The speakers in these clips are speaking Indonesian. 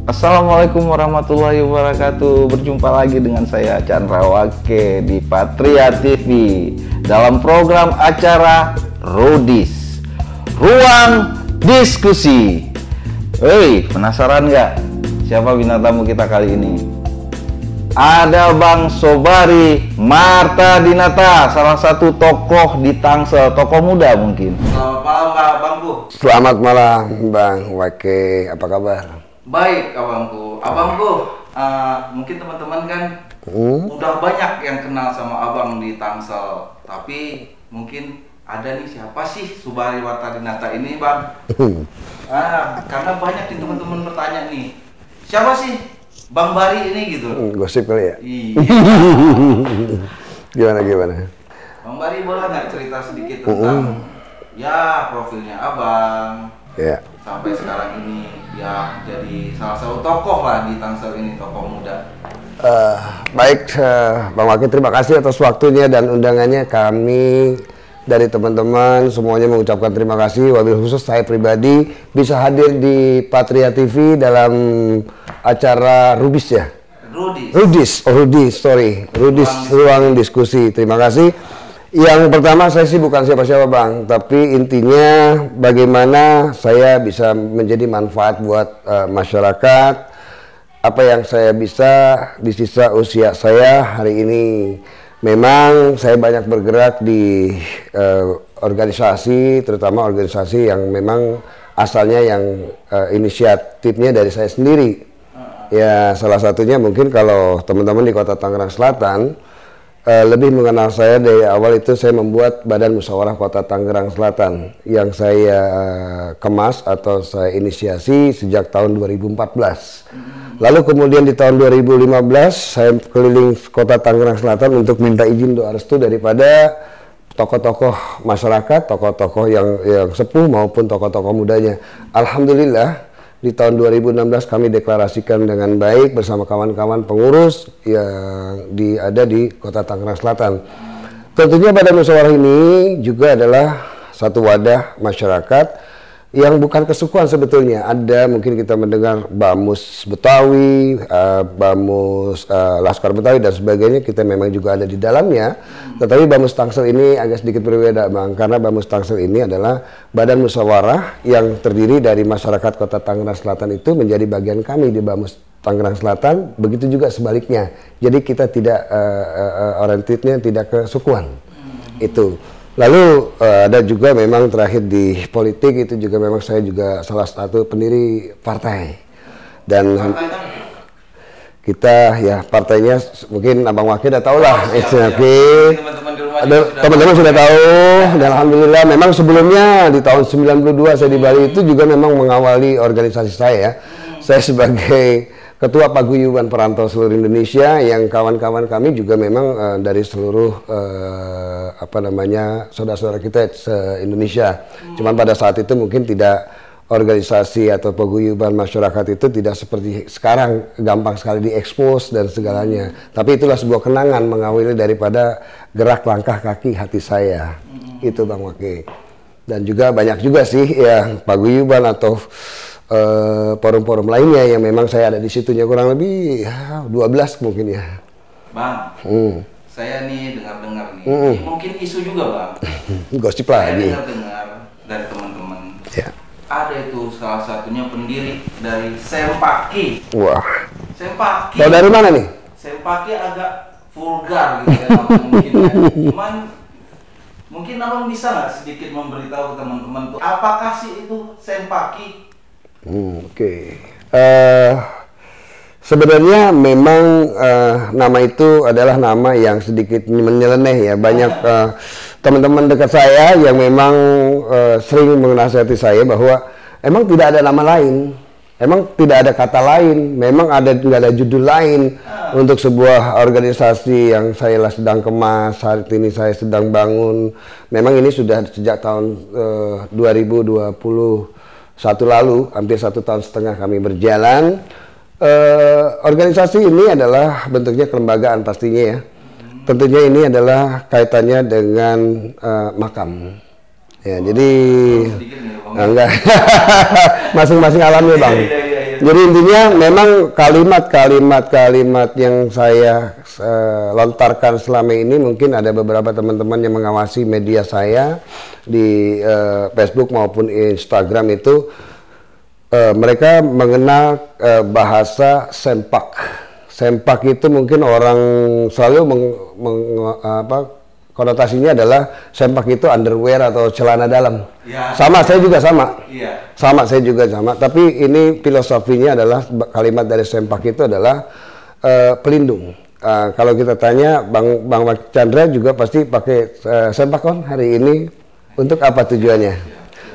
Assalamualaikum warahmatullahi wabarakatuh. Berjumpa lagi dengan saya Chandra Wake di Patria TV dalam program acara Rudis, Ruang Diskusi. Hei, penasaran nggak siapa bintang tamu kita kali ini? Ada Bang Sobari Marta Dinata, salah satu tokoh di Tangsel, tokoh muda mungkin. Selamat malam Bangku. Selamat malam Bang Wake, apa kabar? Baik Abangku. Mungkin teman-teman kan udah banyak yang kenal sama Abang di Tangsel. Tapi mungkin ada nih, siapa sih Sobari Marta Dinata ini Bang? Karena banyak nih teman-teman bertanya nih, siapa sih Bang Bari ini gitu? Gosip kali ya? Iya. Gimana? Bang Bari boleh nggak cerita sedikit tentang ya profilnya Abang? Ya. Sampai sekarang ini ya jadi salah satu tokoh lah di Tangsel ini, tokoh muda. Baik, Bang Waki, terima kasih atas waktunya dan undangannya. Kami dari teman-teman semuanya mengucapkan terima kasih. Wabil khusus saya pribadi bisa hadir di Patria TV dalam acara Rudis ya? Rudis, Ruang Diskusi. Terima kasih. Yang pertama, saya sih bukan siapa-siapa Bang, tapi intinya bagaimana saya bisa menjadi manfaat buat masyarakat. Apa yang saya bisa di sisa usia saya hari ini. Memang saya banyak bergerak di organisasi, terutama organisasi yang memang asalnya yang inisiatifnya dari saya sendiri. Ya, salah satunya mungkin kalau teman-teman di Kota Tangerang Selatan lebih mengenal saya dari awal, itu saya membuat Badan Musyawarah Kota Tangerang Selatan yang saya kemas atau saya inisiasi sejak tahun 2014. Lalu kemudian di tahun 2015 saya keliling Kota Tangerang Selatan untuk minta izin doa restu daripada tokoh-tokoh masyarakat, tokoh-tokoh yang sepuh maupun tokoh-tokoh mudanya. Alhamdulillah di tahun 2016 kami deklarasikan dengan baik bersama kawan-kawan pengurus yang ada di Kota Tangerang Selatan. Tentunya Badan Musyawarah ini juga adalah satu wadah masyarakat yang bukan kesukuan sebetulnya. Ada mungkin kita mendengar Bamus Betawi, Bamus Laskar Betawi dan sebagainya, kita memang juga ada di dalamnya. Tetapi Bamus Tangsel ini agak sedikit berbeda Bang, karena Bamus Tangsel ini adalah badan musyawarah yang terdiri dari masyarakat Kota Tangerang Selatan itu menjadi bagian kami di Bamus Tangerang Selatan, begitu juga sebaliknya. Jadi kita tidak orientednya tidak kesukuan. Itu. Lalu ada juga memang terakhir di politik itu juga memang saya juga salah satu pendiri partai. Dan kita ya partainya mungkin Abang Waki udah tahu lah. Teman-teman sudah tahu dan alhamdulillah memang sebelumnya di tahun 92 saya di Bali itu juga memang mengawali organisasi saya ya. Saya sebagai Ketua Paguyuban Perantau seluruh Indonesia, yang kawan-kawan kami juga memang dari seluruh saudara-saudara kita se-Indonesia. Cuman pada saat itu mungkin tidak, organisasi atau paguyuban masyarakat itu tidak seperti sekarang gampang sekali diekspos dan segalanya. Tapi itulah sebuah kenangan mengawali daripada gerak langkah kaki hati saya. Itu Bang Waki. Dan juga banyak juga sih ya paguyuban atau forum-forum lainnya yang memang saya ada di situnya, kurang lebih 12 mungkin ya. Bang, saya nih dengar-dengar nih, ini mungkin isu juga Bang. Gosip lagi. Saya dengar dari teman-teman. Ya. Ada itu salah satunya pendiri dari Sempaki. Wah. Sempaki. Tahu dari mana nih? Sempaki agak vulgar gitu ya mungkin ya. Cuman mungkin Abang bisa nggak sedikit memberitahu ke teman-teman tuh apakah sih itu Sempaki? Oke. Sebenarnya memang nama itu adalah nama yang sedikit menyeleneh ya. Banyak teman-teman dekat saya yang memang sering menasihati saya bahwa emang tidak ada nama lain, emang tidak ada kata lain, memang nggak ada judul lain untuk sebuah organisasi yang saya sedang kemas, saat ini saya sedang bangun. Memang ini sudah sejak tahun 2021 lalu, hampir 1,5 tahun kami berjalan. Organisasi ini adalah bentuknya kelembagaan pastinya ya. Tentunya ini adalah kaitannya dengan makam. Ya, jadi enggak masing-masing alami Bang. Jadi intinya memang kalimat-kalimat yang saya lontarkan selama ini, mungkin ada beberapa teman-teman yang mengawasi media saya di Facebook maupun Instagram itu, mereka mengenal bahasa sempak. Sempak itu mungkin orang selalu konotasinya adalah sempak itu underwear atau celana dalam. Ya, sama, saya juga sama. Iya. Sama, saya juga sama. Tapi ini filosofinya adalah kalimat dari sempak itu adalah pelindung. Kalau kita tanya Bang Chandra juga pasti pakai sempak kan hari ini. Untuk apa tujuannya?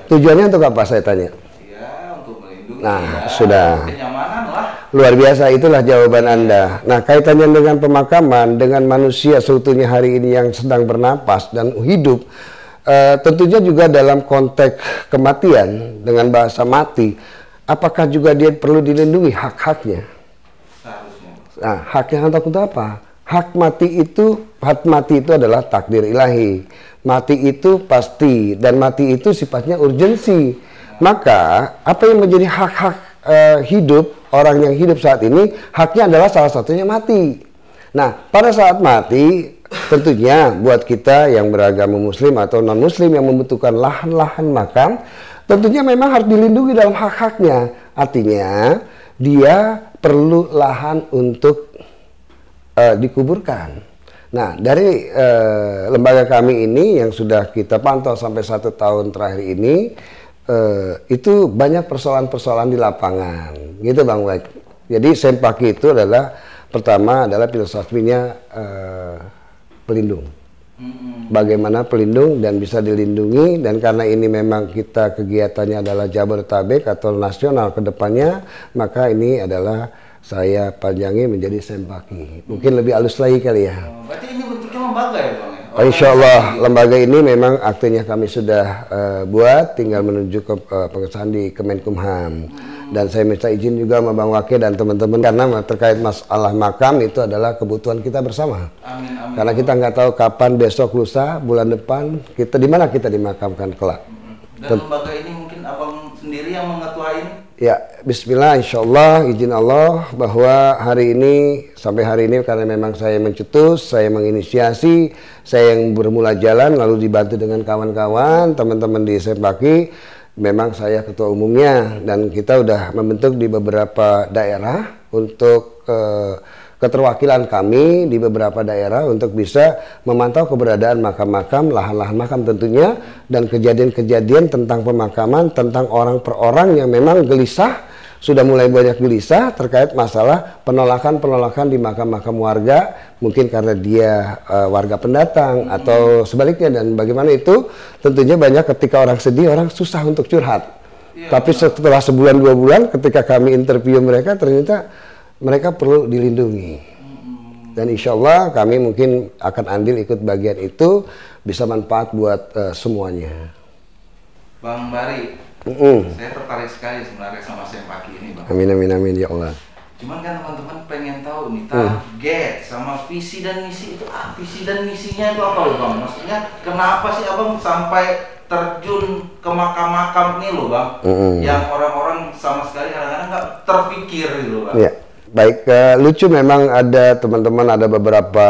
Tujuannya untuk apa saya tanya? Ya, untuk melindungi. Nah, sudah. Kenyamanan lah. Luar biasa, itulah jawaban Anda. Nah, kaitannya dengan pemakaman, dengan manusia seutuhnya hari ini yang sedang bernapas dan hidup, tentunya juga dalam konteks kematian dengan bahasa mati, apakah juga dia perlu dilindungi hak-haknya? Nah, haknya untuk apa? Hak mati itu adalah takdir ilahi. Mati itu pasti, dan mati itu sifatnya urgensi. Maka, apa yang menjadi hak-hak hidup, orang yang hidup saat ini, haknya adalah salah satunya mati. Nah, pada saat mati, tentunya buat kita yang beragama muslim atau non-muslim yang membutuhkan lahan-lahan makam, tentunya memang harus dilindungi dalam hak-haknya. Artinya, dia perlu lahan untuk dikuburkan. Nah, dari lembaga kami ini yang sudah kita pantau sampai 1 tahun terakhir ini, itu banyak persoalan-persoalan di lapangan, gitu Bang Wek. Jadi sempaki itu adalah pertama adalah filosofinya pelindung. Bagaimana pelindung dan bisa dilindungi, dan karena ini memang kita kegiatannya adalah Jabodetabek atau nasional ke depannya, maka ini adalah saya panjangi menjadi sempaki. Mungkin lebih halus lagi kali ya. Berarti ini bentuknya lembaga ya Bang? Insya Allah lembaga ini memang aktenya kami sudah buat, tinggal menuju ke pengesahan di Kemenkumham. Dan saya minta izin juga sama Bang Wake dan teman-teman, karena terkait masalah makam itu adalah kebutuhan kita bersama. Amin, amin. Karena kita nggak tahu kapan, besok, lusa, bulan depan kita di mana kita dimakamkan kelak. Dan lembaga ini mungkin Abang sendiri yang mengetuai? Ya, bismillah, insya Allah, izin Allah, bahwa hari ini, sampai hari ini karena memang saya mencetus, saya menginisiasi, saya yang bermula jalan, lalu dibantu dengan kawan-kawan, teman-teman di Sempaki, memang saya ketua umumnya, dan kita udah membentuk di beberapa daerah untuk keterwakilan kami di beberapa daerah untuk bisa memantau keberadaan makam-makam, lahan-lahan makam tentunya, dan kejadian-kejadian tentang pemakaman, tentang orang per orang yang memang gelisah, sudah mulai banyak gelisah terkait masalah penolakan-penolakan di makam-makam warga, mungkin karena dia warga pendatang atau sebaliknya, dan bagaimana itu tentunya banyak ketika orang sedih, orang susah untuk curhat. Tapi setelah sebulan 2 bulan ketika kami interview mereka, ternyata mereka perlu dilindungi. Dan insya Allah kami mungkin akan andil ikut bagian itu, bisa manfaat buat semuanya. Bang Bari, saya tertarik sekali sebenarnya sama Sempaki ini Bang. Amin, amin, amin, ya Allah. Cuman kan teman-teman pengen tahu nih, target sama visi dan misi itu, visi dan misinya itu apa loh Bang? Maksudnya kenapa sih Abang sampai terjun ke makam-makam ini loh Bang? Yang orang-orang sama sekali kadang-kadang nggak terpikir gitu Bang. Ya. Baik, lucu memang ada teman-teman, ada beberapa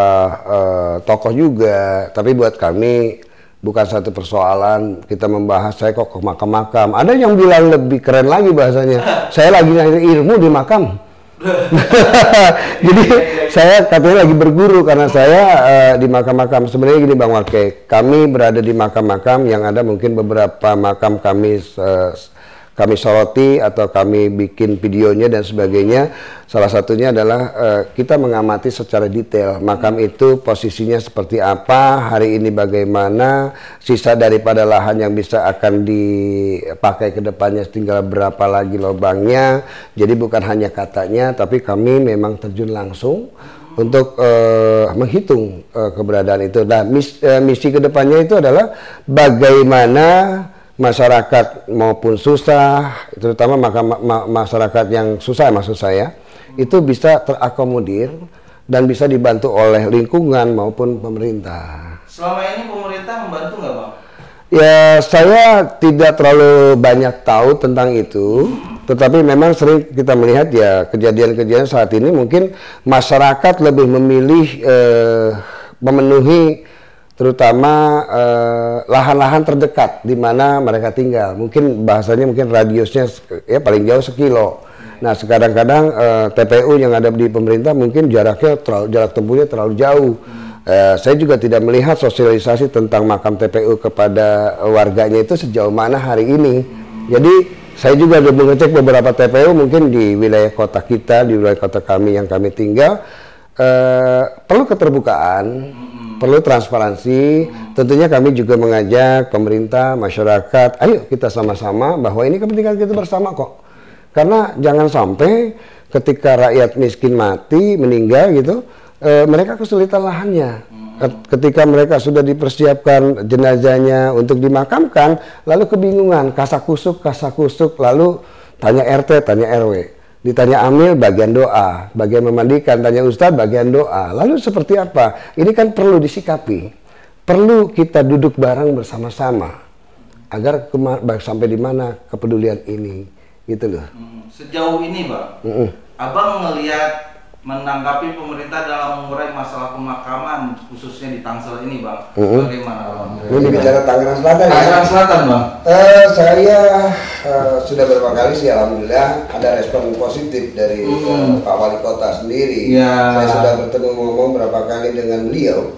tokoh juga, tapi buat kami bukan satu persoalan kita membahas saya kok ke makam-makam. Ada yang bilang lebih keren lagi bahasanya, saya lagi nyari ilmu di makam. Jadi saya katanya lagi berguru karena saya di makam-makam. Sebenarnya gini Bang Wake, kami berada di makam-makam yang ada mungkin beberapa makam kami soroti atau kami bikin videonya dan sebagainya. Salah satunya adalah kita mengamati secara detail makam itu posisinya seperti apa, hari ini bagaimana, sisa daripada lahan yang bisa akan dipakai ke depannya tinggal berapa lagi lubangnya. Jadi bukan hanya katanya, tapi kami memang terjun langsung untuk menghitung keberadaan itu. Nah, misi kedepannya itu adalah bagaimana masyarakat maupun susah, terutama masyarakat yang susah maksud saya, itu bisa terakomodir dan bisa dibantu oleh lingkungan maupun pemerintah. Selama ini pemerintah membantu nggak Bang? Ya, saya tidak terlalu banyak tahu tentang itu, tetapi memang sering kita melihat ya kejadian-kejadian saat ini mungkin masyarakat lebih memilih memenuhi terutama lahan-lahan terdekat di mana mereka tinggal. Mungkin bahasanya mungkin radiusnya ya paling jauh 1 kilo. Nah, kadang-kadang TPU yang ada di pemerintah mungkin jarak tempuhnya terlalu jauh. Saya juga tidak melihat sosialisasi tentang makam TPU kepada warganya itu sejauh mana hari ini. Jadi saya juga sudah mengecek beberapa TPU mungkin di wilayah kota kita, di wilayah kota kami yang kami tinggal. Perlu keterbukaan, perlu transparansi. Tentunya kami juga mengajak pemerintah, masyarakat, ayo kita sama-sama bahwa ini kepentingan kita bersama kok. Karena jangan sampai ketika rakyat miskin mati, meninggal gitu, mereka kesulitan lahannya. Ketika mereka sudah dipersiapkan jenazahnya untuk dimakamkan, lalu kebingungan, kasakusuk, lalu tanya RT, tanya RW, ditanya amil bagian doa, bagian memandikan, tanya ustadz bagian doa. Lalu seperti apa? Ini kan perlu disikapi, perlu kita duduk bareng bersama-sama agar sampai di mana kepedulian ini, gitu loh. Sejauh ini, Bang, Abang ngelihat menanggapi pemerintah dalam mengurai masalah pemakaman khususnya di Tangsel ini, Bang. Bagaimana, Bang? Ini bicara Tangerang Selatan ya? Tangerang Selatan, Bang. Saya sudah beberapa kali sih alhamdulillah ada respon positif dari Pak Wali Kota sendiri. Saya sudah bertemu ngomong berapa kali dengan beliau.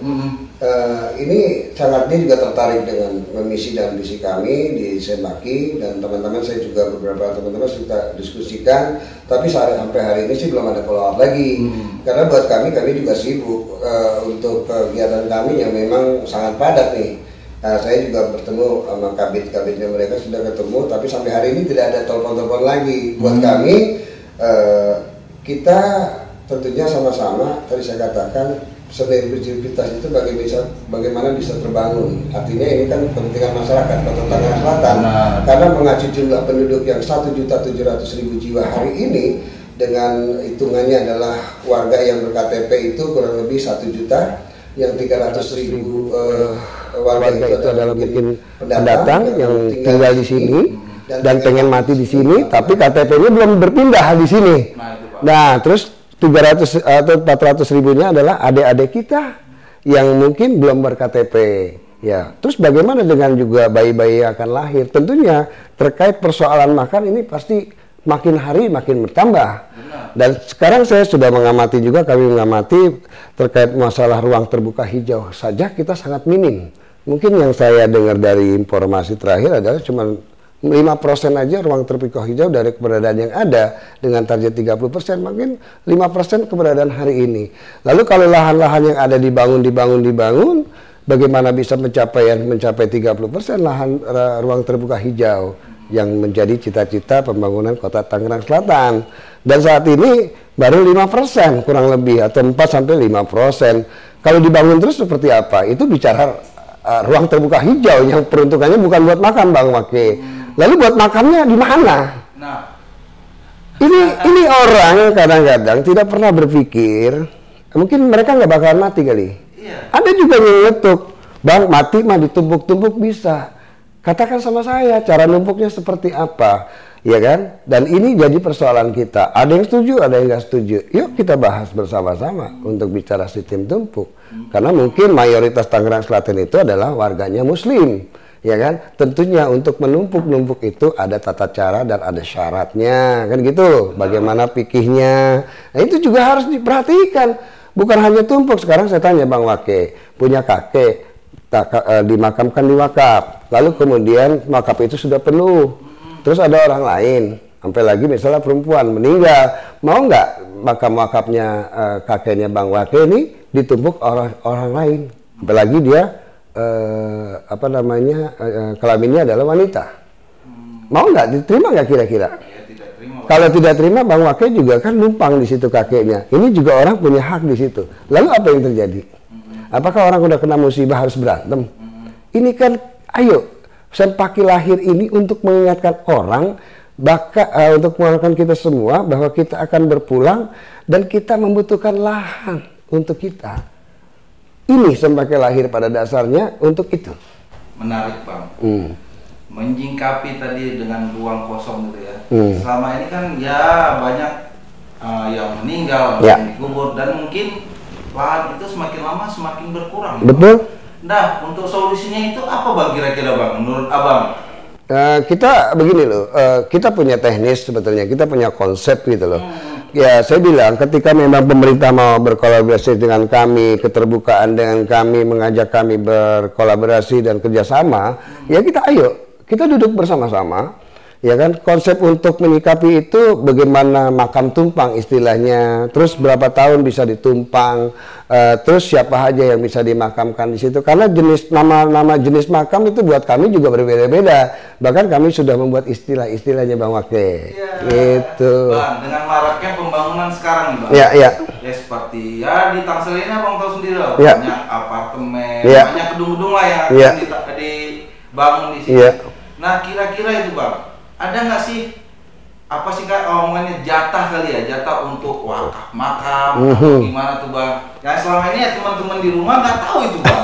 Ini sangatnya juga tertarik dengan misi dan visi kami di Sembaki, dan teman-teman saya juga beberapa teman-teman sudah diskusikan, tapi sampai hari ini sih belum ada follow up lagi. Karena buat kami juga sibuk untuk kegiatan kami yang memang sangat padat nih. Saya juga bertemu sama kabit-kabitnya, mereka sudah ketemu, tapi sampai hari ini tidak ada telepon-telepon lagi. Buat kami kita tentunya sama-sama, tadi saya katakan sinergisitas itu bagaimana bisa terbangun. Artinya ini kan kepentingan masyarakat Kota Tangerang Selatan. Karena mengacu jumlah penduduk yang 1.700.000 jiwa hari ini, dengan hitungannya adalah warga yang ber-KTP itu kurang lebih 1 juta, yang 300.000 warga itu adalah mungkin pendatang yang tinggal di sini dan pengen mati di sini, tapi KTP-nya belum berpindah di sini. Nah, terus 300 atau 400 ribunya adalah adik-adik kita yang mungkin belum ber-KTP. Ya, terus bagaimana dengan juga bayi-bayi yang akan lahir? Tentunya terkait persoalan makan ini pasti makin hari makin bertambah. Dan sekarang saya sudah mengamati juga, kami mengamati terkait masalah ruang terbuka hijau saja kita sangat minim. Mungkin yang saya dengar dari informasi terakhir adalah cuma 5% aja ruang terbuka hijau dari keberadaan yang ada, dengan target 30%, mungkin 5% keberadaan hari ini. Lalu kalau lahan-lahan yang ada dibangun, bagaimana bisa mencapai 30% lahan ruang terbuka hijau yang menjadi cita-cita pembangunan Kota Tangerang Selatan. Dan saat ini baru 5% kurang lebih, atau 4-5%. Kalau dibangun terus seperti apa? Itu bicara ruang terbuka hijau yang peruntukannya bukan buat makan, Bang Wake. Lalu buat makannya di mana? Nah, ini orang kadang-kadang tidak pernah berpikir, mungkin mereka nggak bakalan mati kali. Ada juga yang ngetuk, Bang, mati mah ditumpuk-tumpuk bisa. Katakan sama saya cara numpuknya seperti apa, ya kan? Dan ini jadi persoalan kita. Ada yang setuju, ada yang nggak setuju. Yuk kita bahas bersama-sama untuk bicara sistem tumpuk. Karena mungkin mayoritas Tangerang Selatan itu adalah warganya Muslim. Ya kan, tentunya untuk menumpuk-numpuk itu ada tata cara dan ada syaratnya, kan gitu. Bagaimana fikihnya, nah itu juga harus diperhatikan. Bukan hanya tumpuk. Sekarang saya tanya Bang Wake, punya kakek dimakamkan di wakaf, lalu kemudian wakaf itu sudah penuh, terus ada orang lain, sampai lagi misalnya perempuan meninggal, mau nggak makam wakafnya kakeknya Bang Wake ini ditumpuk orang lain, sampai lagi dia kelaminnya adalah wanita. Mau nggak diterima nggak kira-kira? Kalau tidak terima, Bang Wake juga kan numpang di situ kakeknya. Ini juga orang punya hak di situ. Lalu apa yang terjadi? Apakah orang udah kena musibah harus berantem? Ini kan, ayo, Sempaki lahir ini untuk mengingatkan orang, untuk mengingatkan kita semua bahwa kita akan berpulang dan kita membutuhkan lahan untuk kita. Ini Sempaki lahir pada dasarnya untuk itu. menarik Bang. Menyingkapi tadi dengan ruang kosong gitu ya. Selama ini kan ya banyak yang meninggal, yang dikubur, dan mungkin lahan itu semakin lama semakin berkurang. Betul. Nah, untuk solusinya itu apa Bang kira-kira Bang menurut Abang? Kita begini loh, kita punya teknis sebetulnya, kita punya konsep gitu loh. Ya saya bilang ketika memang pemerintah mau berkolaborasi dengan kami, keterbukaan dengan kami, mengajak kami berkolaborasi dan kerjasama, ya kita ayo, kita duduk bersama-sama. Ya kan, konsep untuk menyikapi itu bagaimana makam tumpang istilahnya, terus berapa tahun bisa ditumpang, terus siapa aja yang bisa dimakamkan di situ, karena jenis nama jenis makam itu buat kami juga berbeda-beda, bahkan kami sudah membuat istilahnya Bang Wake. Ya, gitu. Bang, dengan maraknya pembangunan sekarang nih Bang. Ya Seperti ya di Tangsel ini Abang tahu sendiri lah, ya. Banyak apartemen, Ya. banyak gedung-gedung lah yang Ya. akan dibangun di sini. Ya. Nah, kira-kira itu Bang, ada nggak sih apa sih Kak omongannya jatah kali ya, jatah untuk wakaf makam atau gimana tuh Bang? Ya selama ini ya teman-teman di rumah nggak tahu itu Bang.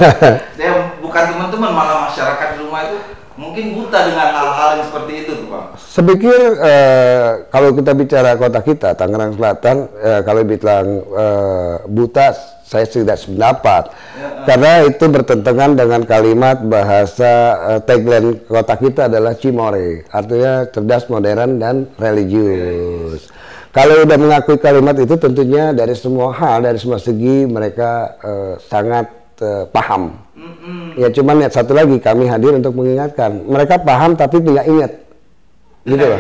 Saya bukan teman-teman, malah masyarakat di rumah itu mungkin buta dengan hal-hal yang seperti itu tuh Bang. Saya pikir kalau kita bicara kota kita Tangerang Selatan, kalau bilang buta, saya tidak sependapat. Karena itu bertentangan dengan kalimat bahasa tagline kota kita adalah Cimore, artinya cerdas, modern, dan religius. Kalau udah mengakui kalimat itu, tentunya dari semua hal, dari semua segi mereka sangat paham. Ya cuman satu lagi, kami hadir untuk mengingatkan. Mereka paham tapi tidak ingat, gitu loh.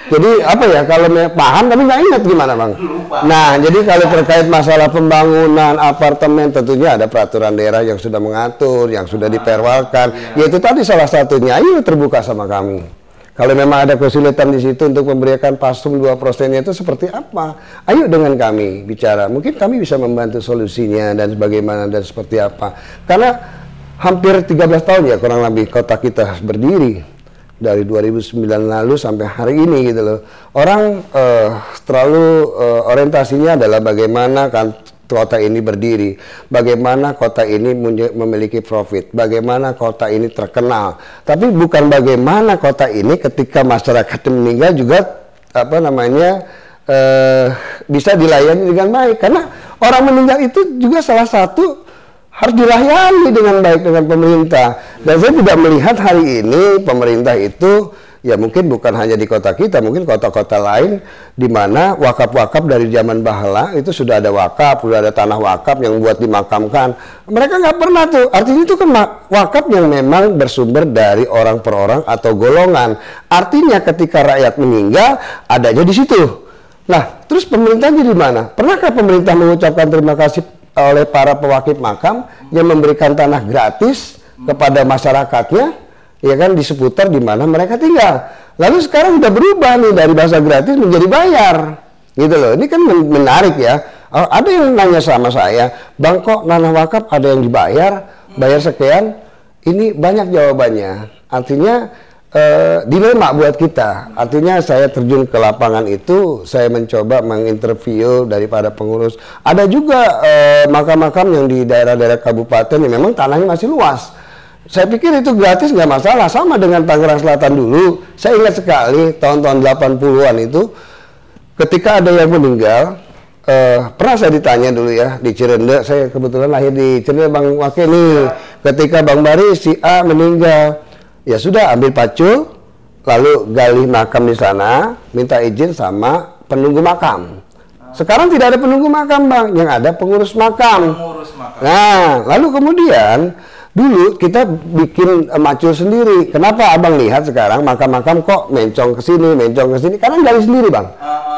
Jadi apa ya, kalau paham tapi nggak ingat gimana Bang? Lupa. Nah, jadi kalau terkait masalah pembangunan apartemen, tentunya ada peraturan daerah yang sudah mengatur, yang sudah diperwalkan. Yaitu tadi salah satunya, ayo terbuka sama kami. Kalau memang ada kesulitan di situ untuk memberikan pasum 2%-nya itu seperti apa? Ayo dengan kami bicara. Mungkin kami bisa membantu solusinya dan bagaimana dan seperti apa. Karena hampir 13 tahun ya kurang lebih kota kita berdiri. Dari 2009 lalu sampai hari ini gitu loh. Orang terlalu orientasinya adalah bagaimana kan kota ini berdiri, bagaimana kota ini memiliki profit, bagaimana kota ini terkenal. Tapi bukan bagaimana kota ini ketika masyarakat meninggal juga bisa dilayani dengan baik. Karena orang meninggal itu juga salah satu harus dilayani dengan baik dengan pemerintah. Dan saya tidak melihat hari ini pemerintah itu ya mungkin bukan hanya di kota kita, mungkin kota-kota lain di mana wakaf-wakaf dari zaman Bahala itu sudah ada wakaf, sudah ada tanah wakaf yang buat dimakamkan. Mereka nggak pernah tuh. Artinya itu kan wakaf yang memang bersumber dari orang per orang atau golongan. Artinya ketika rakyat meninggal adanya di situ. Nah, terus pemerintahnya di mana? Pernahkah pemerintah mengucapkan terima kasih oleh para pewakif makam yang memberikan tanah gratis kepada masyarakatnya, ya kan, di seputar di mana mereka tinggal. Lalu sekarang sudah berubah nih dari bahasa gratis menjadi bayar, gitu loh. Ini kan menarik ya. Ada yang nanya sama saya, Bang kok tanah wakaf ada yang dibayar, bayar sekian? Ini banyak jawabannya. Artinya dilema buat kita. Artinya saya terjun ke lapangan itu, saya mencoba menginterview daripada pengurus. Ada juga makam-makam yang di daerah-daerah kabupaten yang memang tanahnya masih luas. Saya pikir itu gratis nggak masalah, sama dengan Tangerang Selatan dulu. Saya ingat sekali tahun-tahun 80-an itu ketika ada yang meninggal, pernah saya ditanya dulu ya di Cirende, saya kebetulan lahir di Cirende Bang Wake nih. Ketika Bang Bari si A meninggal, ya sudah ambil pacul, lalu gali makam di sana, minta izin sama penunggu makam. Sekarang tidak ada penunggu makam Bang, yang ada pengurus makam. Nah, lalu kemudian dulu kita bikin macul sendiri. Kenapa Abang lihat sekarang makam-makam kok mencong ke sini, karena gali sendiri Bang.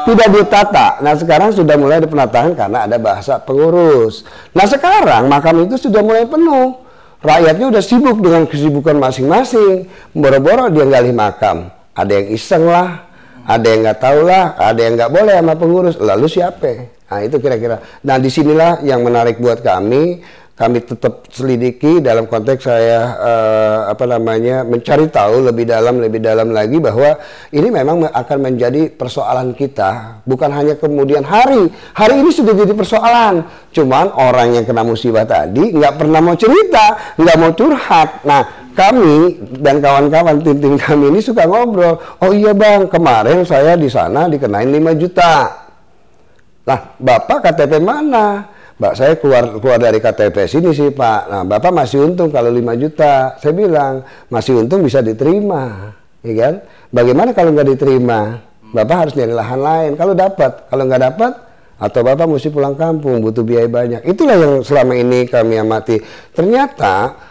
Tidak ditata. Nah, sekarang sudah mulai ada penataan karena ada bahasa pengurus. Nah, sekarang makam itu sudah mulai penuh. Rakyatnya udah sibuk dengan kesibukan masing-masing. Boro-boro dia gali makam. Ada yang iseng lah, ada yang nggak tahu lah, ada yang nggak boleh sama pengurus. Lalu siapa? Nah, itu kira-kira. Nah, disinilah yang menarik buat kami. Kami tetap selidiki dalam konteks saya mencari tahu lebih dalam lagi bahwa ini memang akan menjadi persoalan kita, bukan hanya kemudian hari ini sudah jadi persoalan. Cuman orang yang kena musibah tadi nggak pernah mau cerita, nggak mau curhat. Nah, kami dan kawan-kawan tim kami ini suka ngobrol. Oh iya bang, kemarin saya di sana dikenain 5 juta. Lah, Bapak KTP mana? Mbak, saya keluar dari KTP sini sih Pak. Nah, Bapak masih untung kalau 5 juta. Saya bilang, masih untung bisa diterima. Ya kan? Bagaimana kalau nggak diterima? Bapak harus nyari lahan lain. Kalau dapat, kalau nggak dapat, atau Bapak mesti pulang kampung, butuh biaya banyak. Itulah yang selama ini kami amati. Ternyata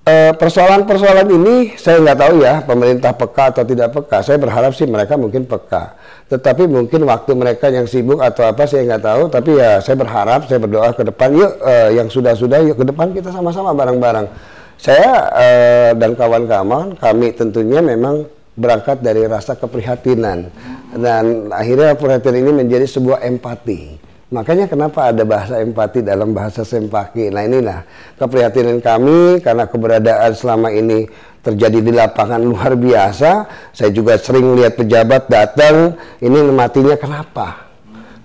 persoalan-persoalan ini saya nggak tahu ya pemerintah peka atau tidak peka. Saya berharap sih mereka mungkin peka. Tetapi mungkin waktu mereka yang sibuk atau apa saya nggak tahu. Tapi ya saya berharap, saya berdoa ke depan. Yuk yang sudah-sudah yuk ke depan kita sama-sama bareng-bareng. Saya dan kawan-kawan kami tentunya memang berangkat dari rasa keprihatinan. Dan akhirnya perhatian ini menjadi sebuah empati. Makanya kenapa ada bahasa empati dalam bahasa Sempaki. Nah inilah keprihatinan kami karena keberadaan selama ini terjadi di lapangan luar biasa. Saya juga sering lihat pejabat datang, ini matinya kenapa?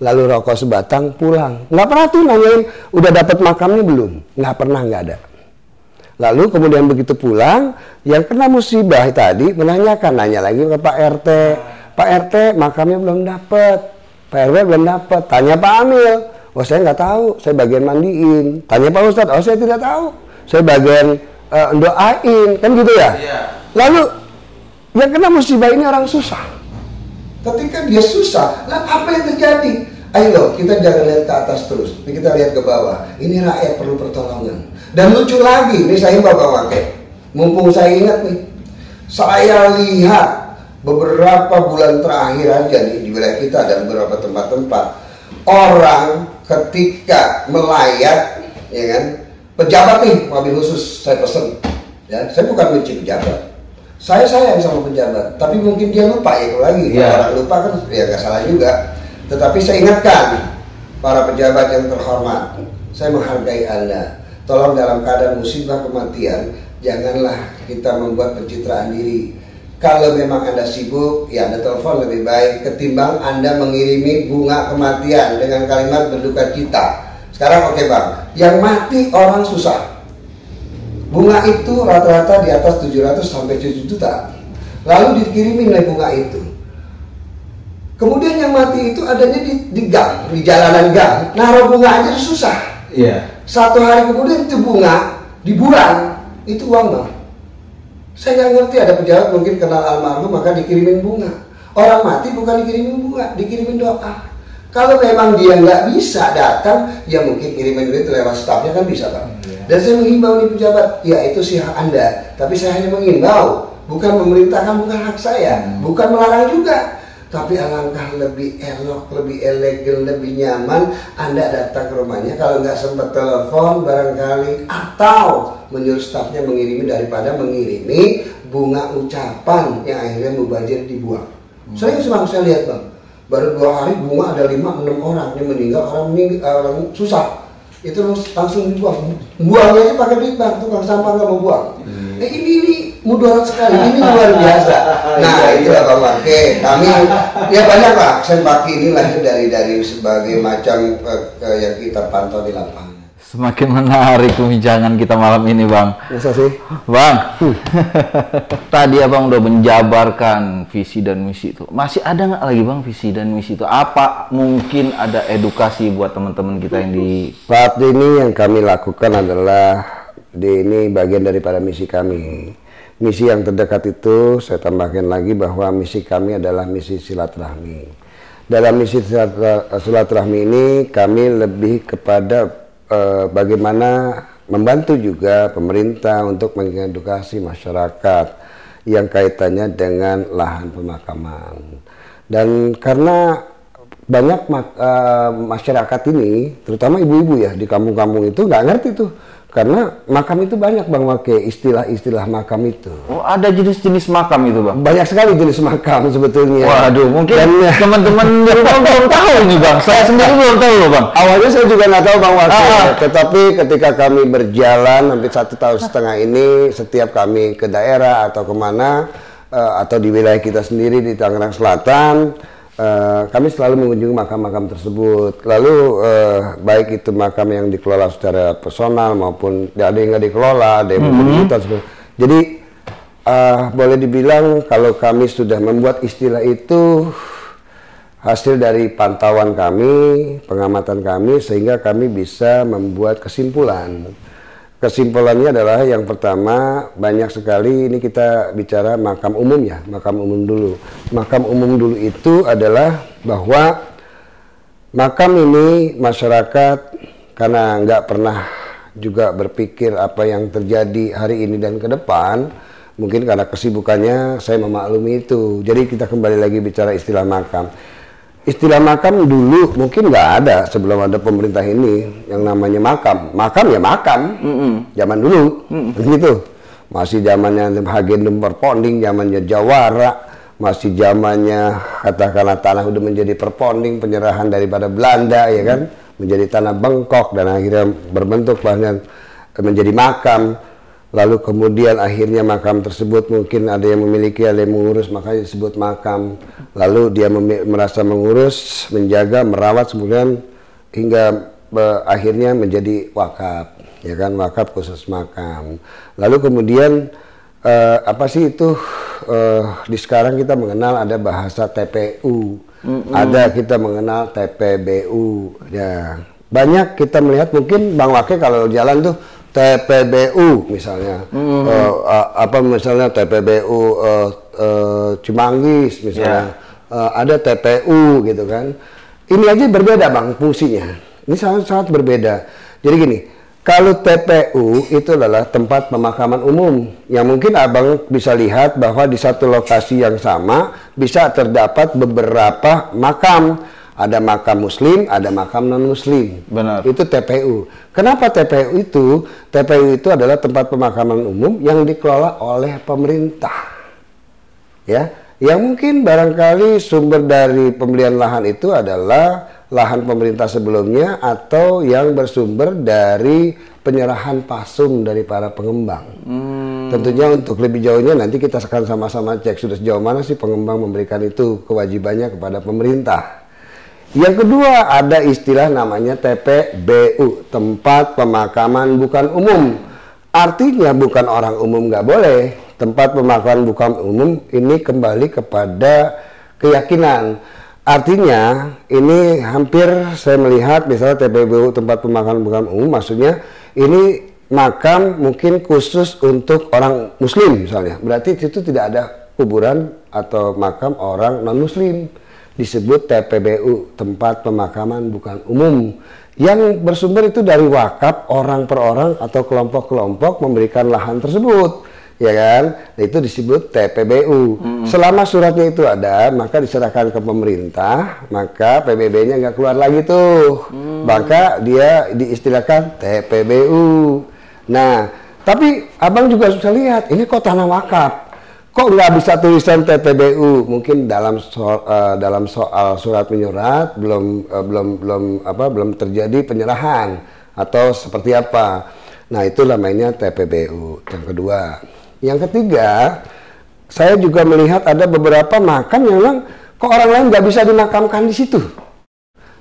Lalu rokok sebatang pulang. Nggak pernah tuh nanyain, udah dapat makamnya belum? Nggak pernah, nggak ada. Lalu kemudian begitu pulang, yang kena musibah tadi menanyakan, nanya lagi ke Pak RT. Pak RT makamnya belum dapat. Pak RW belum dapat, tanya Pak Amil, oh saya nggak tahu, saya bagian mandiin. Tanya Pak Ustadz, oh saya tidak tahu, saya bagian doain, kan gitu ya. Lalu yang kena musibah ini orang susah. Ketika dia susah, lah apa yang terjadi? Ayo kita jangan lihat ke atas terus, kita lihat ke bawah. Ini rakyat perlu pertolongan. Dan lucu lagi, ini saya bawa pakai. Mumpung saya ingat nih, saya lihat beberapa bulan terakhir aja nih di wilayah kita dan beberapa tempat-tempat orang ketika melayat, ya kan, pejabat nih mobil khusus saya pesen, ya saya bukan benci pejabat, saya sayang sama pejabat, tapi mungkin dia lupa ya kalau lagi orang lupa kan ya gak salah juga, tetapi saya ingatkan para pejabat yang terhormat, saya menghargai Anda, tolong dalam keadaan musibah kematian janganlah kita membuat pencitraan diri. Kalau memang Anda sibuk, ya Anda telepon lebih baik ketimbang Anda mengirimi bunga kematian dengan kalimat berduka cita. Sekarang oke bang, yang mati orang susah. Bunga itu rata-rata di atas 700 sampai 7 juta. Lalu dikirimin oleh bunga itu. Kemudian yang mati itu adanya di gang, di jalanan gang. Naruh bunga aja susah. Satu hari kemudian itu bunga di bulan, itu uang bang. Saya nggak ngerti, ada pejabat mungkin kenal almarhum maka dikirimin bunga. Orang mati bukan dikirimin bunga, dikirimin doa. Kalau memang dia nggak bisa datang, ya mungkin kirimin duit lewat stafnya kan bisa bang. Dan saya menghimbau nih pejabat, ya itu sih hak Anda. Tapi saya hanya menghimbau, bukan memerintahkan, bukan hak saya, bukan melarang juga. Tapi alangkah lebih elok, lebih elegan, lebih nyaman Anda datang ke rumahnya. Kalau nggak sempat telepon barangkali, atau menyuruh stafnya mengirimi daripada mengirimi bunga ucapan yang akhirnya mubazir dibuang. Saya lihat bang, baru 2 hari bunga ada 5-6 orang yang meninggal, orang susah. Itu langsung dibuang. Buangnya aja pakai duit bang, tukang sampah nggak mau buang. Ini mudarat sekali, ini luar biasa. Nah itulah Bang Wake, kami ya banyak lah. Sempaki ini lahir dari sebagai macam yang kita pantau di lapangan. Semakin menarik pembicaraan kita malam ini bang. Masa sih? Bang, tadi abang udah menjabarkan visi dan misi itu. Masih ada nggak lagi bang visi dan misi itu? Apa mungkin ada edukasi buat teman-teman kita yang di... Saat ini yang kami lakukan adalah ini bagian daripada misi kami. Misi yang terdekat itu saya tambahkan lagi bahwa misi kami adalah misi silaturahmi. Dalam misi silaturahmi ini kami lebih kepada bagaimana membantu juga pemerintah untuk mengedukasi masyarakat yang kaitannya dengan lahan pemakaman. Dan karena banyak masyarakat ini, terutama ibu-ibu ya di kampung-kampung itu nggak ngerti tuh. Karena makam itu banyak Bang Wake, istilah-istilah makam itu. Oh, ada jenis-jenis makam itu Bang? Banyak sekali jenis makam sebetulnya. Waduh, mungkin teman-teman di rumah belum tahu nih Bang. Saya sendiri belum tahu loh Bang. Awalnya saya juga nggak tahu Bang Wake. Tetapi ketika kami berjalan hampir 1,5 tahun ini, setiap kami ke daerah atau kemana, atau di wilayah kita sendiri di Tangerang Selatan, kami selalu mengunjungi makam-makam tersebut. Lalu baik itu makam yang dikelola secara personal maupun ada yang nggak dikelola, ada yang digital. Jadi boleh dibilang kalau kami sudah membuat istilah itu hasil dari pantauan kami, pengamatan kami, sehingga kami bisa membuat kesimpulan. Kesimpulannya adalah yang pertama, banyak sekali ini kita bicara makam umum ya, makam umum dulu. Makam umum dulu itu adalah bahwa makam ini masyarakat karena nggak pernah juga berpikir apa yang terjadi hari ini dan ke depan, mungkin karena kesibukannya saya memaklumi itu. Jadi kita kembali lagi bicara istilah makam. Istilah makam dulu mungkin nggak ada sebelum ada pemerintah ini yang namanya makam. Makam ya makam, zaman dulu, begitu. Masih zamannya Hagendum Perponding, zamannya Jawara, masih zamannya katakanlah tanah udah menjadi perponding, penyerahan daripada Belanda, ya kan, menjadi tanah bengkok dan akhirnya berbentuk bahkan menjadi makam. Lalu kemudian akhirnya makam tersebut mungkin ada yang memiliki, ada yang mengurus, makanya disebut makam. Lalu dia merasa mengurus, menjaga, merawat, kemudian hingga akhirnya menjadi wakaf, ya kan, wakaf khusus makam. Lalu kemudian apa sih itu? Di sekarang kita mengenal ada bahasa TPU, ada kita mengenal TPBU. Ya, banyak kita melihat mungkin Bang Wake kalau jalan tuh TPBU misalnya, apa misalnya TPBU Cimanggis misalnya, ada TPU gitu kan. Ini aja berbeda Bang fungsinya. Ini sangat berbeda. Jadi gini, kalau TPU itu adalah tempat pemakaman umum yang mungkin Abang bisa lihat bahwa di satu lokasi yang sama bisa terdapat beberapa makam. Ada makam muslim, ada makam non-muslim. Benar. Itu TPU. Kenapa TPU itu? TPU itu adalah tempat pemakaman umum yang dikelola oleh pemerintah. Ya, yang mungkin barangkali sumber dari pembelian lahan itu adalah lahan pemerintah sebelumnya atau yang bersumber dari penyerahan pasum dari para pengembang. Tentunya untuk lebih jauhnya nanti kita akan sama-sama cek sudah sejauh mana sih pengembang memberikan itu kewajibannya kepada pemerintah. Yang kedua ada istilah namanya TPBU, tempat pemakaman bukan umum. Artinya bukan orang umum nggak boleh. Tempat pemakaman bukan umum ini kembali kepada keyakinan. Artinya ini hampir saya melihat misalnya TPBU tempat pemakaman bukan umum, maksudnya ini makam mungkin khusus untuk orang muslim misalnya. Berarti itu tidak ada kuburan atau makam orang non muslim. Disebut TPBU, tempat pemakaman bukan umum, yang bersumber itu dari wakaf orang per orang atau kelompok-kelompok memberikan lahan tersebut, ya kan? Itu disebut TPBU. Selama suratnya itu ada, maka diserahkan ke pemerintah, maka PBB-nya nggak keluar lagi tuh, maka dia diistilahkan TPBU. Nah, tapi Abang juga bisa lihat, ini kok tanah wakaf. Kok nggak bisa tulisan TPBU? Mungkin dalam soal surat menyurat belum terjadi penyerahan atau seperti apa. Nah, itulah mainnya TPBU. Yang kedua, yang ketiga, saya juga melihat ada beberapa makam yang memang kok orang lain nggak bisa dimakamkan di situ.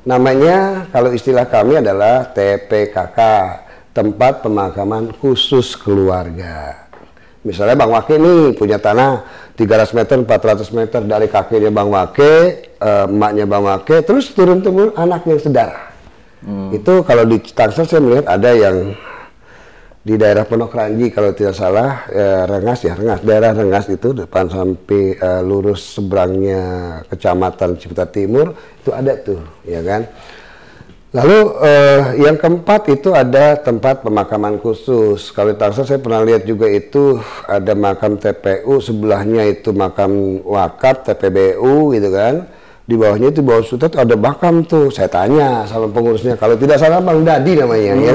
Namanya kalau istilah kami adalah TPKK, tempat pemakaman khusus keluarga. Misalnya Bang Wake nih punya tanah 300 meter, 400 meter dari kakeknya Bang Wake, emaknya Bang Wake, terus turun-temurun anak yang saudara. Itu kalau di Tangsel saya melihat ada yang di daerah Pondok Ranji kalau tidak salah, Rengas, daerah Rengas itu depan sampai lurus seberangnya Kecamatan Ciputat Timur itu ada tuh, ya kan. Lalu yang keempat itu ada tempat pemakaman khusus. Kalau di Tangsel saya pernah lihat juga itu ada makam TPU, sebelahnya itu makam wakaf TPBU gitu kan. Di bawahnya itu bawah sutet ada makam tuh. Saya tanya sama pengurusnya, kalau tidak salah Bang Dadi namanya ya.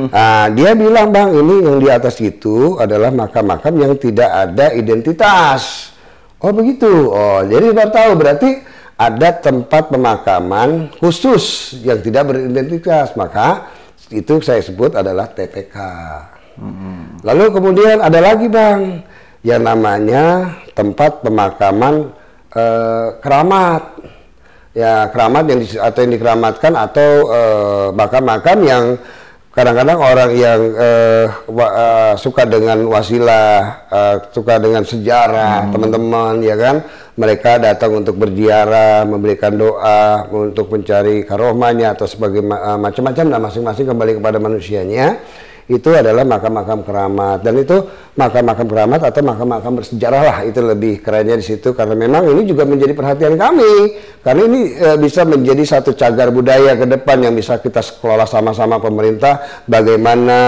Nah, dia bilang Bang ini yang di atas itu adalah makam-makam yang tidak ada identitas. Oh begitu. Oh jadi baru tahu berarti ada tempat pemakaman khusus yang tidak beridentitas, maka itu saya sebut adalah TPK. Lalu kemudian ada lagi Bang, yang namanya tempat pemakaman keramat. Ya keramat yang atau yang dikeramatkan atau makam-makam yang kadang-kadang orang yang suka dengan wasilah, suka dengan sejarah, teman-teman, ya kan, mereka datang untuk berziarah, memberikan doa untuk mencari karohmanya atau sebagai macam-macam, dan masing-masing kembali kepada manusianya. Itu adalah makam-makam keramat, dan itu makam-makam keramat atau makam-makam bersejarah lah, itu lebih kerennya di situ, karena memang ini juga menjadi perhatian kami, karena ini bisa menjadi satu cagar budaya ke depan yang bisa kita kelola sama-sama pemerintah, bagaimana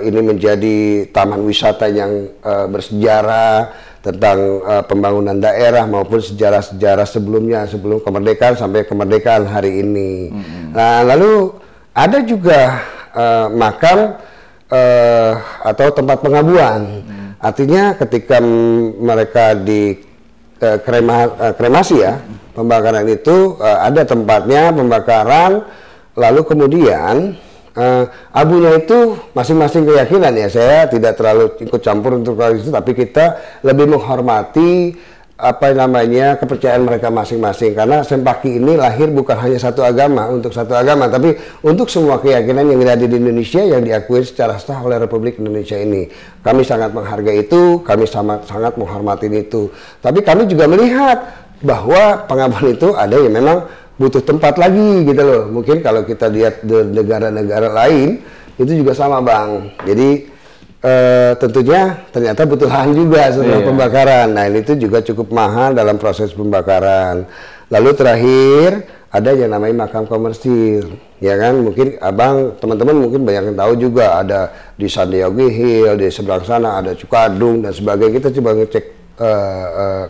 ini menjadi taman wisata yang bersejarah tentang pembangunan daerah maupun sejarah-sejarah sebelumnya, sebelum kemerdekaan sampai kemerdekaan hari ini. Nah, lalu ada juga makam atau tempat pengabuan. Artinya ketika mereka di kremasi ya, pembakaran itu ada tempatnya pembakaran, lalu kemudian abunya itu masing-masing keyakinan ya. Saya tidak terlalu ikut campur untuk hal itu, tapi kita lebih menghormati apa namanya kepercayaan mereka masing-masing, karena Sempaki ini lahir bukan hanya satu agama untuk satu agama, tapi untuk semua keyakinan yang ada di Indonesia yang diakui secara sah oleh Republik Indonesia ini. Kami sangat menghargai itu, kami sangat menghormati itu. Tapi kami juga melihat bahwa pengabuan itu ada yang memang butuh tempat lagi gitu loh. Mungkin kalau kita lihat di negara-negara lain itu juga sama, Bang. Jadi tentunya ternyata butuh lahan juga setelah pembakaran. Nah, ini itu juga cukup mahal dalam proses pembakaran. Lalu terakhir ada yang namanya makam komersil, ya kan? Mungkin abang, teman-teman mungkin banyak yang tahu juga, ada di San Diego Hill, di seberang sana ada Cukadung dan sebagainya. Kita coba ngecek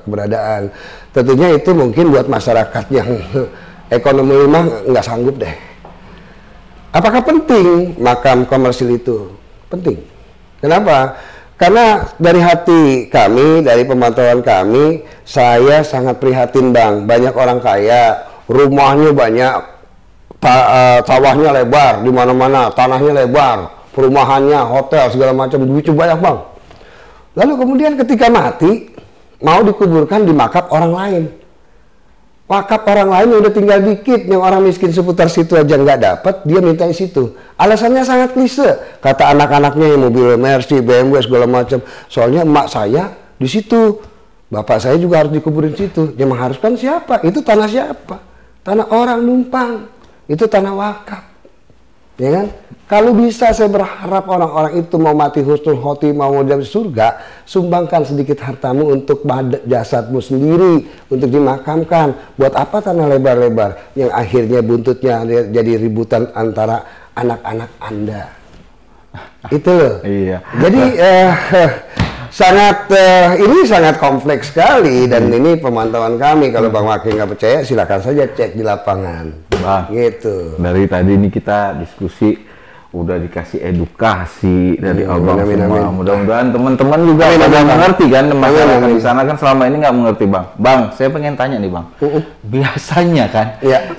keberadaan. Tentunya itu mungkin buat masyarakat yang ekonomi lemah nggak sanggup deh. Apakah penting makam komersil itu? Penting. Kenapa? Karena dari hati kami, dari pemantauan kami, saya sangat prihatin, Bang. Banyak orang kaya, rumahnya banyak, sawahnya lebar, di mana-mana, tanahnya lebar, perumahannya, hotel, segala macam, duitnya banyak, Bang. Lalu kemudian ketika mati, mau dikuburkan di makam orang lain. Wakaf orang lain yang udah tinggal dikit, yang orang miskin seputar situ aja nggak dapat, dia minta di situ. Alasannya sangat klise, kata anak-anaknya yang mobil Mercy, BMW segala macam. Soalnya emak saya di situ, bapak saya juga harus dikuburin situ. Yang mengharuskan siapa? Itu tanah siapa? Tanah orang numpang. Itu tanah wakaf, ya kan? Kalau bisa, saya berharap orang-orang itu mau mati husnul khotimah, mau jadi surga, sumbangkan sedikit hartamu untuk jasadmu sendiri, untuk dimakamkan. Buat apa tanah lebar-lebar yang akhirnya buntutnya jadi ributan antara anak-anak Anda? Itu loh. Iya. Jadi ini sangat kompleks sekali, dan ini pemantauan kami. Kalau Bang Wakil nggak percaya, silakan saja cek di lapangan. Bang, gitu. Dari tadi ini kita diskusi, udah dikasih edukasi dari abang semua. Mudah-mudahan teman-teman juga pada mengerti kan, masyarakat di sana kan selama ini nggak mengerti, Bang. Bang, saya pengen tanya nih, Bang. Biasanya kan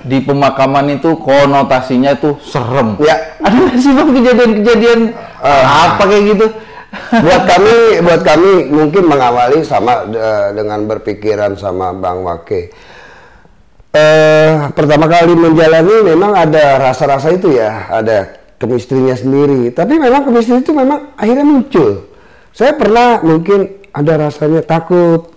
di pemakaman itu konotasinya itu serem. Ada nggak sih, Bang, kejadian-kejadian apa kayak gitu? buat kami mungkin mengawali sama dengan berpikiran sama Bang Wake. Pertama kali menjalani memang ada rasa-rasa itu ya, ada kemistrinya sendiri, tapi memang kemistri itu memang akhirnya muncul. Saya pernah mungkin ada rasanya takut,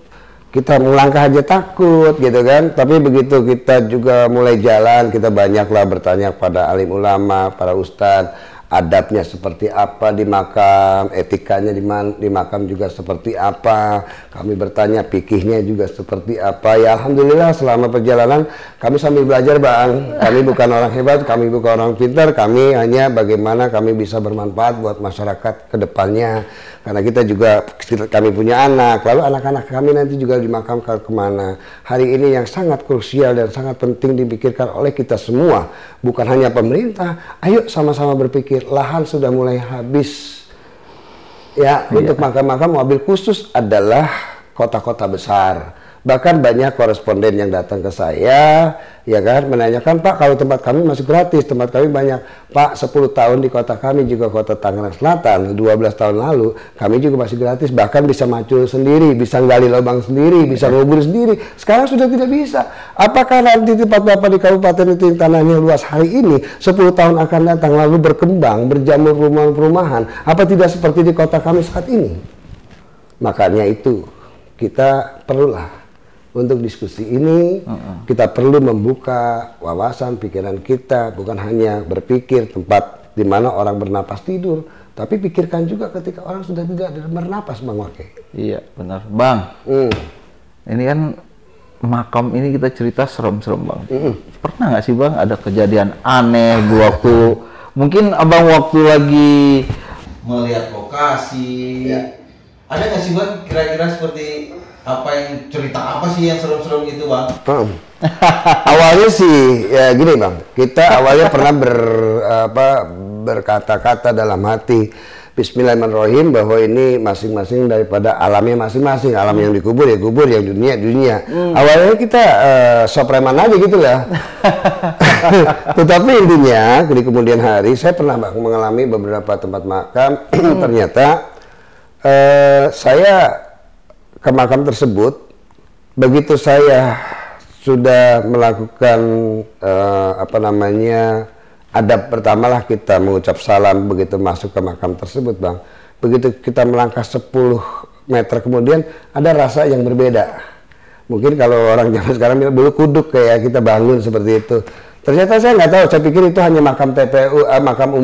kita melangkah aja takut gitu kan, tapi begitu kita juga mulai jalan, kita banyaklah bertanya pada alim ulama, para ustadz, adabnya seperti apa di makam, etikanya di makam juga seperti apa, kami bertanya fikihnya juga seperti apa. Ya alhamdulillah selama perjalanan kami sambil belajar, Bang. Kami bukan orang hebat, kami bukan orang pintar, kami hanya bagaimana kami bisa bermanfaat buat masyarakat ke depannya. Karena kita juga, kami punya anak, lalu anak-anak kami nanti juga dimakamkan kemana. Hari ini yang sangat krusial dan sangat penting dipikirkan oleh kita semua, bukan hanya pemerintah. Ayo sama-sama berpikir, lahan sudah mulai habis. Ya, untuk makam-makam mobil khusus adalah kota-kota besar. Bahkan banyak koresponden yang datang ke saya, ya kan, menanyakan, Pak, kalau tempat kami masih gratis, tempat kami banyak. Pak, 10 tahun di kota kami juga kota Tangerang Selatan, 12 tahun lalu, kami juga masih gratis, bahkan bisa macul sendiri, bisa gali lubang sendiri, bisa ngubur sendiri. Sekarang sudah tidak bisa. Apakah nanti tempat Bapak di kabupaten itu yang tanahnya luas hari ini, 10 tahun akan datang lalu berkembang, berjamur perumahan, apa tidak seperti di kota kami saat ini? Makanya itu, kita perlulah untuk diskusi ini, kita perlu membuka wawasan pikiran kita, bukan hanya berpikir tempat di mana orang bernapas tidur, tapi pikirkan juga ketika orang sudah tidak bernapas, Bang Wake. Iya, benar. Bang, ini kan makam ini kita cerita serem-serem, Bang. Pernah nggak sih, Bang, ada kejadian aneh waktu, mungkin Abang waktu lagi melihat lokasi, ada nggak sih, Bang, kira-kira seperti apa yang cerita apa sih yang serem-serem gitu, Bang? Awalnya sih ya gini, Bang, kita awalnya pernah berkata-kata dalam hati Bismillahirrahmanirrahim bahwa ini masing-masing daripada alamnya masing-masing, alam yang dikubur ya kubur, yang dunia. Awalnya kita sopreman aja gitu lah. Tetapi intinya di kemudian hari saya pernah, Bang, mengalami beberapa tempat makam. Ternyata saya ke makam tersebut, begitu saya sudah melakukan adab pertama lah, kita mengucap salam begitu masuk ke makam tersebut, Bang. Begitu kita melangkah 10 meter kemudian ada rasa yang berbeda. Mungkin kalau orang zaman sekarang bilang bulu kuduk, kayak kita bangun seperti itu. Ternyata saya nggak tahu, saya pikir itu hanya makam TPU,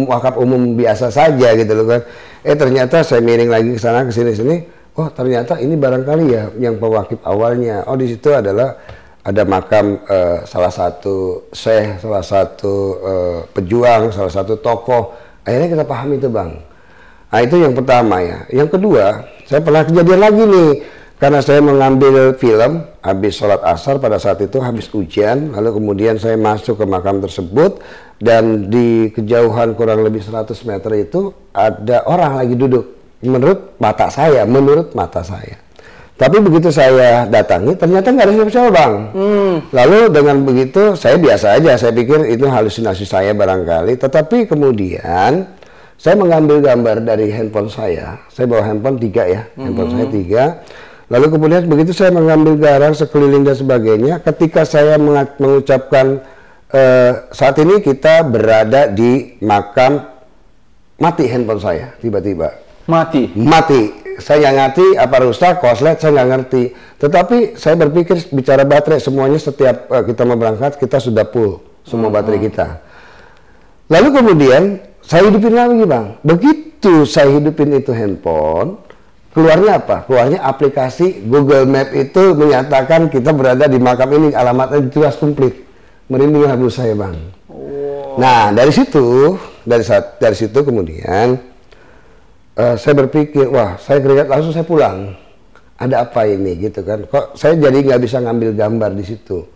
makam umum biasa saja gitu loh kan. Ternyata saya miring lagi ke sana ke sini. Oh, ternyata ini barangkali ya yang pewakif awalnya. Oh, di situ adalah ada makam salah satu syekh, salah satu pejuang, salah satu tokoh. Akhirnya kita paham itu, Bang. Nah, itu yang pertama ya. Yang kedua, saya pernah kejadian lagi nih. Karena saya mengambil film, habis sholat asar pada saat itu, habis hujan, lalu kemudian saya masuk ke makam tersebut, dan di kejauhan kurang lebih 100 meter itu ada orang lagi duduk. Menurut mata saya. Tapi begitu saya datangi, ternyata nggak ada siapa-siapa, Bang. Lalu dengan begitu, saya biasa aja, saya pikir itu halusinasi saya barangkali. Tetapi kemudian, saya mengambil gambar dari handphone saya bawa handphone 3 ya, handphone saya 3. Lalu kemudian begitu saya mengambil gambar sekeliling dan sebagainya, ketika saya mengucapkan, saat ini kita berada di makam, mati handphone saya, tiba-tiba. Mati. Saya nggak ngerti apa rusak, koslet, saya nggak ngerti. Tetapi saya berpikir bicara baterai, semuanya setiap kita mau berangkat kita sudah full semua baterai kita. Lalu kemudian saya hidupin lagi, Bang. Begitu saya hidupin itu handphone, keluarnya apa? Keluarnya aplikasi Google Map itu menyatakan kita berada di makam ini, alamatnya jelas komplit. Merinding hati saya, Bang. Nah, dari situ kemudian saya berpikir, wah, saya keringat, langsung saya pulang. Ada apa ini gitu kan? Kok saya jadi nggak bisa ngambil gambar di situ.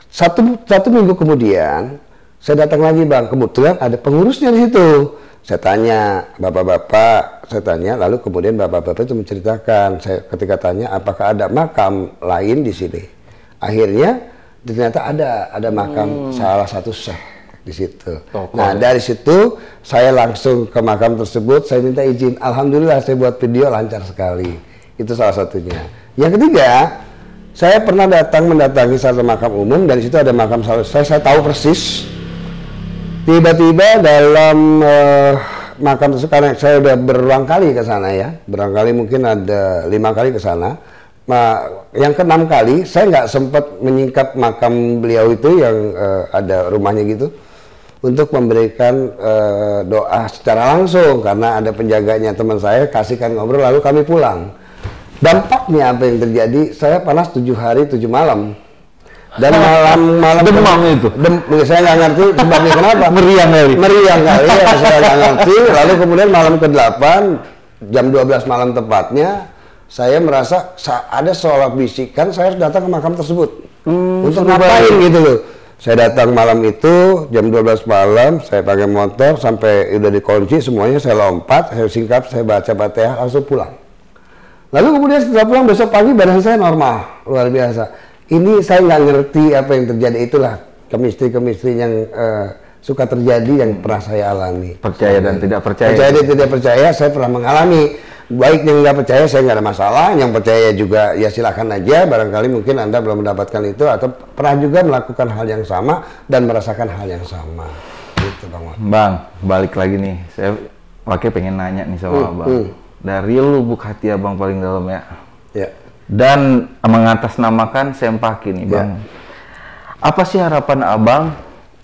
Satu minggu kemudian saya datang lagi, Bang. Kebetulan ada pengurusnya di situ. Saya tanya, bapak-bapak, lalu kemudian bapak-bapak itu menceritakan. Saya ketika tanya, apakah ada makam lain di sini? Akhirnya ternyata ada makam salah satu syekh di situ. Nah, dari situ saya langsung ke makam tersebut, saya minta izin. Alhamdulillah saya buat video lancar sekali. Itu salah satunya. Yang ketiga, saya pernah mendatangi satu makam umum, dari situ ada makam saya tahu persis. Tiba-tiba dalam makam tersebut, karena saya udah berulang kali ke sana ya, barangkali mungkin ada 5 kali ke sana. Yang ke-6 kali saya nggak sempat menyingkap makam beliau itu yang ada rumahnya gitu untuk memberikan doa secara langsung, karena ada penjaganya teman saya, kasihkan ngobrol lalu kami pulang. Dampaknya apa yang terjadi, saya panas 7 hari 7 malam. Dan malam demam itu. Saya nggak ngerti sebabnya kenapa. Meriang kali ya, saya nggak ngerti. Lalu kemudian malam ke-8 jam 12 malam tepatnya, saya merasa ada seolah bisikan saya harus datang ke makam tersebut. Untuk ngapain gitu loh. Saya datang malam itu jam 12 malam, saya pakai motor sampai udah dikunci semuanya, saya lompat, saya singkap, saya baca Fatihah, langsung pulang. Lalu kemudian setelah pulang besok pagi badan saya normal, luar biasa. Ini saya nggak ngerti apa yang terjadi, itulah kemistri yang suka terjadi yang pernah saya alami. Percaya dan tidak percaya. Percaya dan tidak percaya, saya pernah mengalami. Baik yang nggak percaya saya nggak ada masalah, yang percaya juga ya silakan aja. Barangkali mungkin Anda belum mendapatkan itu atau pernah juga melakukan hal yang sama dan merasakan hal yang sama. Gitu Bang. Bang, balik lagi nih. Saya pengen nanya nih sama Abang. Dari lubuk hati Abang paling dalam ya. Ya. Dan mengatasnamakan Sempaki nih Bang. Apa sih harapan Abang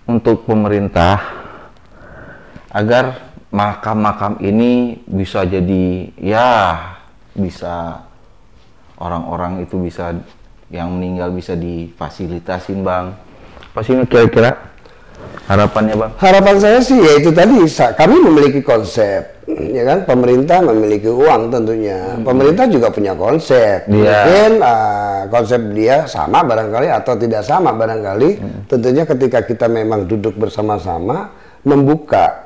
untuk pemerintah agar makam-makam ini bisa jadi bisa orang-orang itu bisa yang meninggal bisa difasilitasin Bang? Apa sih kira-kira harapannya Bang? Harapan saya sih ya itu tadi, kami memiliki konsep, ya kan, pemerintah memiliki uang tentunya, pemerintah juga punya konsep, mungkin konsep dia sama barangkali atau tidak sama barangkali, tentunya ketika kita memang duduk bersama-sama,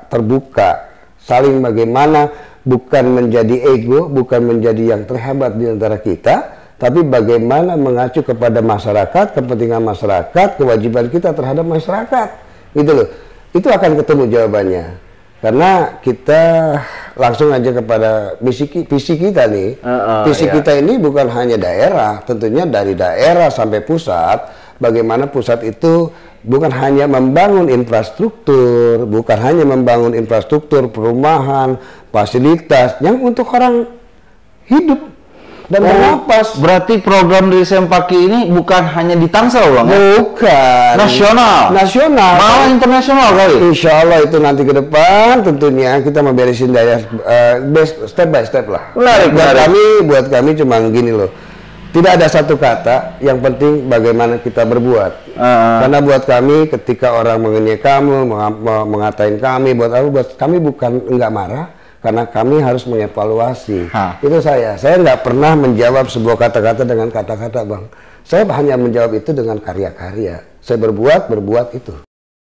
terbuka, saling bagaimana, bukan menjadi ego, bukan menjadi yang terhebat di antara kita, tapi bagaimana mengacu kepada masyarakat, kepentingan masyarakat, kewajiban kita terhadap masyarakat, gitu loh. Itu akan ketemu jawabannya. Karena kita langsung aja kepada visi kita nih. Visi kita ini bukan hanya daerah, tentunya dari daerah sampai pusat. Bagaimana pusat itu bukan hanya membangun infrastruktur, bukan hanya membangun infrastruktur perumahan, fasilitas yang untuk orang hidup dan bernapas. Berarti program dari Sempaki ini bukan hanya di Tangsel Bang? Bukan. Nasional. Malah internasional kali. Insya Allah itu nanti ke depan tentunya kita mau beresin daerah step by step lah. Buat kami cuma gini loh. Tidak ada satu kata, yang penting bagaimana kita berbuat. Karena buat kami ketika orang mengenyek kamu, mengatain kami, buat kami bukan enggak marah, karena kami harus mengevaluasi. Itu saya nggak pernah menjawab sebuah kata-kata dengan kata-kata Bang. Saya hanya menjawab itu dengan karya-karya. Saya berbuat itu.